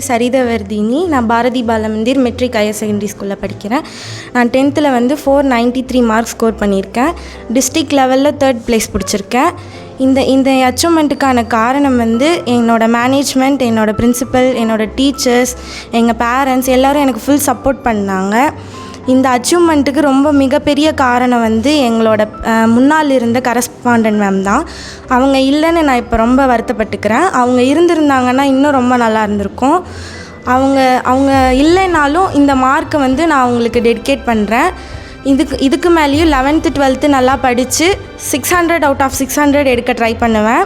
சரிதவர்தினி. நான் Bharathi Balamandir matric higher secondary ஸ்கூலில் படிக்கிறேன். நான் 10th வந்து 493 மார்க்ஸ் ஸ்கோர் பண்ணியிருக்கேன். டிஸ்ட்ரிக்ட் லெவலில் 3rd ப்ளேஸ் பிடிச்சிருக்கேன். இந்த அச்சீவ்மெண்ட்டுக்கான காரணம் வந்து என்னோடய மேனேஜ்மெண்ட், என்னோடய பிரின்சிபல், என்னோடய டீச்சர்ஸ், எங்கள் பேரண்ட்ஸ் எல்லோரும் எனக்கு ஃபுல் சப்போர்ட் பண்ணாங்க. இந்த அச்சீவ்மெண்ட்டுக்கு ரொம்ப மிகப்பெரிய காரணம் வந்து எங்களோட முன்னால் இருந்த கரஸ்பாண்டன்ட் மேம் தான். அவங்க இல்லைன்னு நான் இப்போ ரொம்ப வருத்தப்பட்டுக்கிறேன். அவங்க இருந்திருந்தாங்கன்னா இன்னும் ரொம்ப நல்லா இருந்திருக்கும். அவங்க இல்லைனாலும் இந்த மார்க்கை வந்து நான் அவங்களுக்கு டெடிகேட் பண்ணுறேன். இதுக்கு மேலேயும் 11th 12th நல்லா படித்து 600 out of 600 எடுக்க ட்ரை பண்ணுவேன்.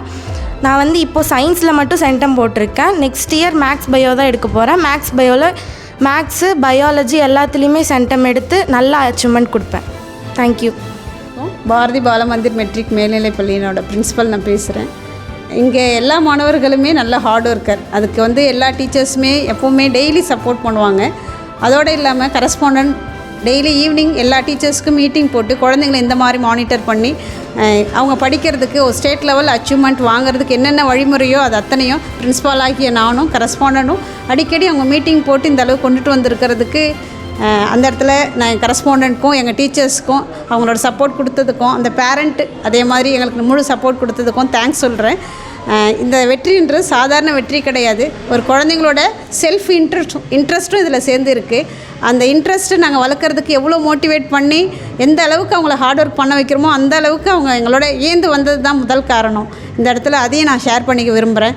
நான் வந்து இப்போது சயின்ஸில் மட்டும் சென்டம் போட்டிருக்கேன். நெக்ஸ்ட் இயர் மேக்ஸ் பையோ தான் எடுக்க போகிறேன். மேக்ஸ் பையோவில் மேக்ஸு பயாலஜி எல்லாத்துலேயுமே சென்டம் எடுத்து நல்லா அச்சீவ்மெண்ட் கொடுப்பேன். தேங்க்யூ. பாரதி பாலமந்திர் மெட்ரிக் மேல்நிலைப்பள்ளியினோட பிரின்ஸிபல் நான் பேசுகிறேன். இங்கே எல்லா மாணவர்களுமே நல்ல ஹார்ட் ஒர்க்கர். அதுக்கு வந்து எல்லா டீச்சர்ஸுமே எப்போவுமே டெய்லி சப்போர்ட் பண்ணுவாங்க. அதோடு இல்லாமல் கரஸ்பாண்டன்ட் டெய்லி ஈவினிங் எல்லா டீச்சர்ஸ்க்கும் மீட்டிங் போட்டு குழந்தைங்களை இந்த மாதிரி மானிட்டர் பண்ணி அவங்க படிக்கிறதுக்கு ஒரு ஸ்டேட் லெவல் அச்சீவ்மெண்ட் வாங்குறதுக்கு என்னென்ன வழிமுறையோ அது அத்தனையும் பிரின்ஸிபால் ஆகிய நானும் கரஸ்பாண்டனும் அடிக்கடி அவங்க மீட்டிங் போட்டு இந்த அளவு கொண்டுட்டு வந்திருக்கிறதுக்கு அந்த இடத்துல நான் கரஸ்பாண்டண்ட்க்கும் எங்கள் டீச்சர்ஸ்க்கும் அவங்களோட சப்போர்ட் கொடுத்ததுக்கும் அந்த பேரண்ட் அதே மாதிரி எங்களுக்கு முழு சப்போர்ட் கொடுத்ததுக்கும் தேங்க்ஸ் சொல்கிறேன். இந்த வெற்றின்றது சாதாரண வெற்றி கிடையாது. ஒரு குழந்தைங்களோட செல்ஃப் இன்ட்ரெஸ்ட்டும் இதில் சேர்ந்து இருக்குது. அந்த இன்ட்ரெஸ்ட்டு நாங்கள் வளர்க்குறதுக்கு எவ்வளோ மோட்டிவேட் பண்ணி எந்த அளவுக்கு அவங்கள ஹார்ட் ஒர்க் பண்ண வைக்கிறோமோ அந்த அளவுக்கு அவங்க எங்களோட ஏந்து வந்தது தான் முதல் காரணம். இந்த இடத்துல அதையும் நான் ஷேர் பண்ணிக்க விரும்புகிறேன்.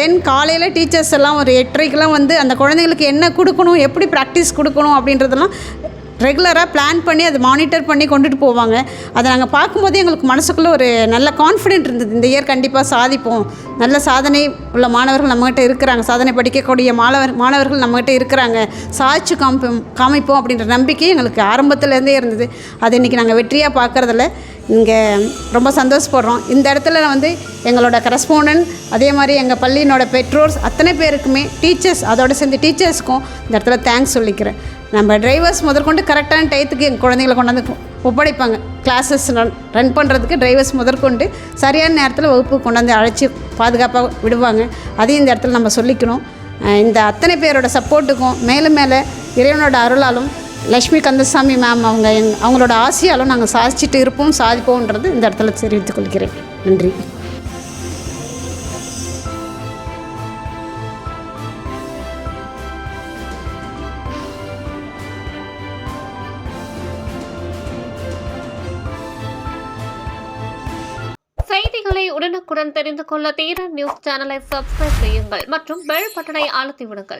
தென் காலையில் டீச்சர்ஸ் எல்லாம் ஒரு 8:30க்கெலாம் வந்து அந்த குழந்தைங்களுக்கு என்ன கொடுக்கணும், எப்படி ப்ராக்டிஸ் கொடுக்கணும் அப்படின்றதெல்லாம் ரெகுலராக பிளான் பண்ணி அதை மானிட்டர் பண்ணி கொண்டுட்டு போவாங்க. அதை நாங்கள் பார்க்கும்போது எங்களுக்கு மனசுக்குள்ளே ஒரு நல்ல கான்ஃபிடென்ட் இருந்தது. இந்த இயர் கண்டிப்பாக சாதிப்போம், நல்ல சாதனை உள்ள மாணவர்கள் நம்மகிட்ட இருக்கிறாங்க, சாதனை படிக்கக்கூடிய மாணவர்கள் நம்மகிட்ட இருக்கிறாங்க, சாதிச்சு காமிப்போம் அப்படின்ற நம்பிக்கை எங்களுக்கு ஆரம்பத்துலேருந்தே இருந்தது. அது இன்றைக்கி நாங்கள் வெற்றியாக பார்க்குறதில்ல இங்கே ரொம்ப சந்தோஷப்படுறோம். இந்த இடத்துல வந்து எங்களோட கரஸ்பாண்டன்ட் அதே மாதிரி எங்கள் பள்ளியினோட பெற்றோர்ஸ் அத்தனை பேருக்குமே டீச்சர்ஸ் அதோட சேர்ந்து டீச்சர்ஸ்க்கும் இந்த இடத்துல தேங்க்ஸ் சொல்லிக்கிறேன். நம்ம டிரைவர்ஸ் முதற்கொண்டு கரெக்டான டயத்துக்கு எங்கள் குழந்தைங்களை கொண்டாந்து ஒப்படைப்பாங்க. கிளாஸஸ் ரன் பண்ணுறதுக்கு டிரைவர்ஸ் முதற்கொண்டு சரியான நேரத்தில் வகுப்பு கொண்டாந்து அழைச்சி பாதுகாப்பாக விடுவாங்க. அதையும் இந்த இடத்துல நம்ம சொல்லிக்கணும். இந்த அத்தனை பேரோட சப்போர்ட்டுக்கும் மேலும் மேலே இறைவனோட அருளாலும் லக்ஷ்மி கந்தசாமி மேம் அவங்களோட ஆசையாலும் நாங்கள் சாதிச்சுட்டு இருப்போம், சாதிப்போம்ன்றது இந்த இடத்துல தெரிவித்துக் கொள்கிறேன். நன்றி. செய்திகளை உடனுக்குடன் தெரிந்து கொள்ள தீரன் நியூஸ் சேனலை சப்ஸ்கிரைப் செய்யுங்கள் மற்றும் பெல் பட்டனை அழுத்தி விடுங்கள்.